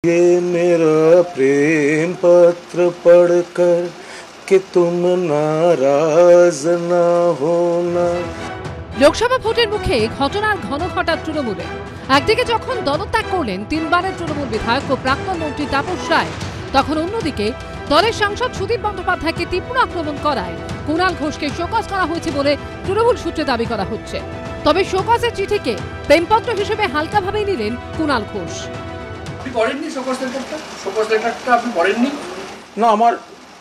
ये मेरा प्रेम पत्र पढ़कर कि तुम नाराज ना होना। লোকসভা ভোটের মুখে ঘটনার ঘন ঘটা তৃণমূলে একদিকে যখন দলত্যাগ করলেন তিনবারের তৃণমূল বিধায়ক ও প্রাক্তন মন্ত্রী তাপস রায়, তখন অন্যদিকে দলের সাংসদ সুদীপ বন্দ্যোপাধ্যায়কে তীব্র আক্রমণ করায় কুণাল ঘোষকে শোকজ করা হয়েছে বলে তৃণমূল সূত্রে দাবি করা হচ্ছে। তবে শোকজের চিঠিকে প্রেমপত্র হিসেবে হালকাভাবেই নিলেন কুণাল ঘোষ। না,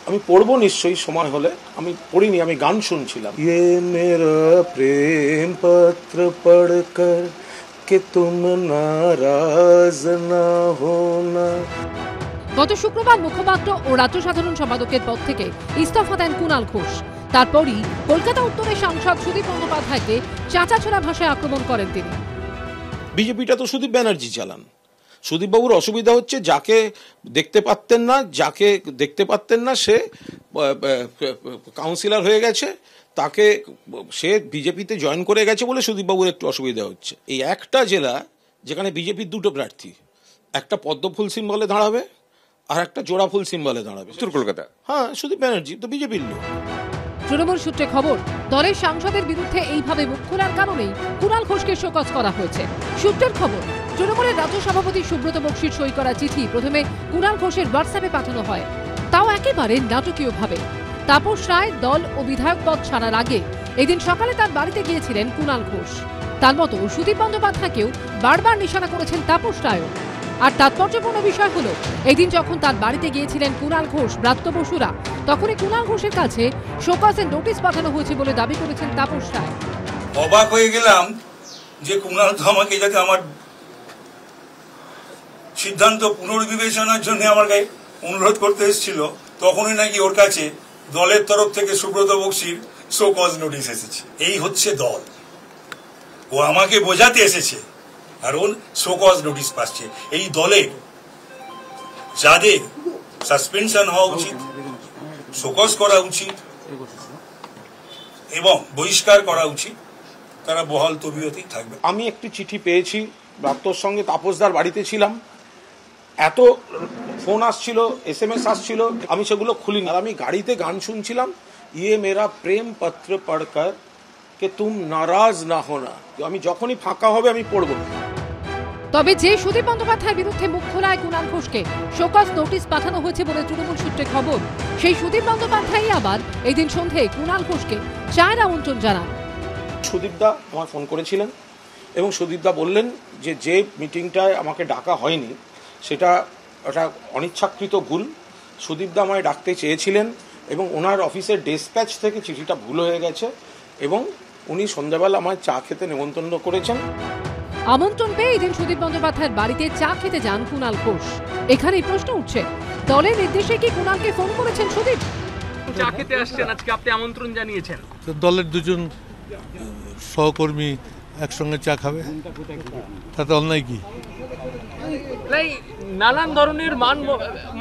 আমি পড়বো নিশ্চয়ই, সময় হলে। আমি পড়িনি, আমি গান শুনছিলাম। ये मेरा प्रेम पत्र पढ़कर कि तुम नाराज ना होना। গত শুক্রবার মুখপাত্র ও রাজ্য সাধারণ সম্পাদকের পদ থেকে ইস্তফা দেন কুণাল ঘোষ। তারপরই কলকাতা উত্তরের সাংসদ সুদীপ বন্দ্যোপাধ্যায়কে চাঁচাছোড়া ভাষায় আক্রমণ করেন তিনি। বিজেপিটা তো সুদীপ ব্যানার্জি চালান। সুদীপবাবুর অসুবিধা হচ্ছে যাকে দেখতে পারতেন না সে কাউন্সিলর হয়ে গেছে, তাকে সে বিজেপিতে জয়েন করে গেছে বলে সুদীপবাবুর একটু অসুবিধা হচ্ছে। এই একটা জেলা যেখানে বিজেপির দুটো প্রার্থী, একটা পদ্মফুল সিম্বলে দাঁড়াবে আর একটা জোড়াফুল সিম্বলে দাঁড়াবে। উত্তর কলকাতা। হ্যাঁ, সুদীপ ব্যানার্জি তো বিজেপির লোক। তৃণমূল সূত্রে খবর, দলের সাংসদের বিরুদ্ধে এইভাবে মুখ খোলার কারণেই কুণাল ঘোষকে শোকজ করা হয়েছে। সূত্রের খবর, তৃণমূলের রাজ্য সভাপতি সুব্রত বক্সির সই করা চিঠি প্রথমে কুণাল ঘোষের হোয়াটসঅ্যাপে পাঠানো হয়, তাও একেবারে নাটকীয়ভাবে। তাপস রায় দল ও বিধায়ক পদ ছাড়ার আগে এদিন সকালে তার বাড়িতে গিয়েছিলেন কুণাল ঘোষ। তার মতো সুদীপ বন্দ্যোপাধ্যায়কেও বারবার নিশানা করেছেন তাপস রায়ও। আর তাৎপর্যপূর্ণ বিষয় হলো, এদিন যখন তার বাড়িতে গিয়েছিলেন কুণাল ঘোষ, ব্রাত্য বসুরা, তখনই কুণাল ঘোষের কাছে শোকজের নোটিশ পাঠানো হয়েছে বলে দাবি করেছেন তাপস রায়। অবাক হয়ে গেলাম যে কুণাল তো আমাকে যাতে আমার সিদ্ধান্ত পুনর্বিবেচনার জন্য আমার গায়ে অনুরোধ করতে এসেছিল, তখনই নাকি ওর কাছে দলের তরফ থেকে সুব্রত বক্সির শোকজ নোটিশ এসেছে। এই হচ্ছে দল, ও আমাকে বোঝাতে এসেছে আর ওর শোকজ নোটিশ পাচ্ছে। এই দলে যাদের সাসপেনশন হওয়া উচিত, শোকজ করা উচিত এবং বহিষ্কার করা উচিত, তারা বহাল তবিয়তেই থাকবে। আমি একটি চিঠি পেয়েছি, ব্রাত্যর সঙ্গে তাপসদার বাড়িতে ছিলাম, এত ফোন আসছিল, SMS আসছিল, আমি সেগুলো খুলিনি। আর আমি গাড়িতে গান শুনছিলাম, ইয়ে মেরা প্রেম পত্র পড়কর কে তুম নারাজ না হোনা। আমি যখনই ফাঁকা হবে আমি পড়ব। তবে যে সুদীপ বন্দ্যোপাধ্যায়ের বিরুদ্ধে মুখ খোলায় কুণাল ঘোষকে শোকজ নোটিশ পাঠানো হয়েছে বলে তৃণমূল সূত্রে খবর, সেই সুদীপ বন্দ্যোপাধ্যায় আবার এদিন সন্ধ্যে কুণাল ঘোষকে চায়ের আমন্ত্রণ জানান। সুদীপদা আমার ফোন করেছিলেন এবং সুদীপদা বললেন যে মিটিংটায় আমাকে ডাকা হয়নি সেটা একটা অনিচ্ছাকৃত ভুল। সুদীপদা আমায় ডাকতে চেয়েছিলেন এবং ওনার অফিসের ডেসপ্যাচ থেকে চিঠিটা ভুল হয়ে গেছে এবং উনি সন্ধ্যাবেলা আমায় চা খেতে নেমন্তন্ন করেছেন। আমন্ত্রণ পেয়ে এদিন সুদীপ বন্দ্যোপাধ্যায়ের বাড়িতে চা খেতে যান কুণাল ঘোষ। এখানেই প্রশ্ন উঠছে, দলের নির্দেশে কি কুণালকে ফোন করেছেন সুদীপ? চা খেতে আসছেন, আজকে আপনি আমন্ত্রণ জানিয়েছেন। দলের দুজন সহকর্মী একসঙ্গে চা খাবে, তাতে অন্যায় কি? নানান ধরনের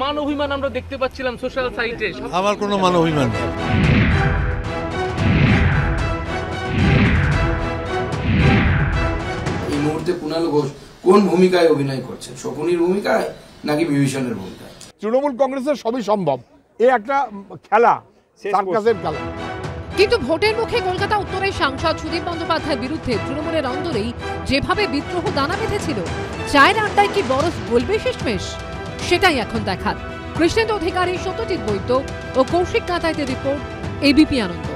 মান অভিমান আমরা দেখতে পাচ্ছিলাম সোশ্যাল সাইটে। আমার কোনো মান অভিমান নেই। এই মুহূর্তে কুণাল ঘোষ কোন ভূমিকায় অভিনয় করছেন? শকুনির ভূমিকায় নাকি বিভীষণের ভূমিকায়? তৃণমূল কংগ্রেসের সবই সম্ভব, এ একটা খেলা, সার্কাসের খেলা। কিন্তু ভোটের মুখে কলকাতা উত্তরের সাংসদ সুদীপ বন্দ্যোপাধ্যায়ের বিরুদ্ধে তৃণমূলের অন্দরেই যেভাবে বিদ্রোহ দানা বেঁধেছিল, চায়ের আড্ডায় কি বরফ গলবে শেষমেশ? সেটাই এখন দেখার। কৃষ্ণেন্দু অধিকারী, সত্যজিৎ বৈদ্য ও কৌশিক কাঁতাইতের রিপোর্ট, ABP আনন্দ।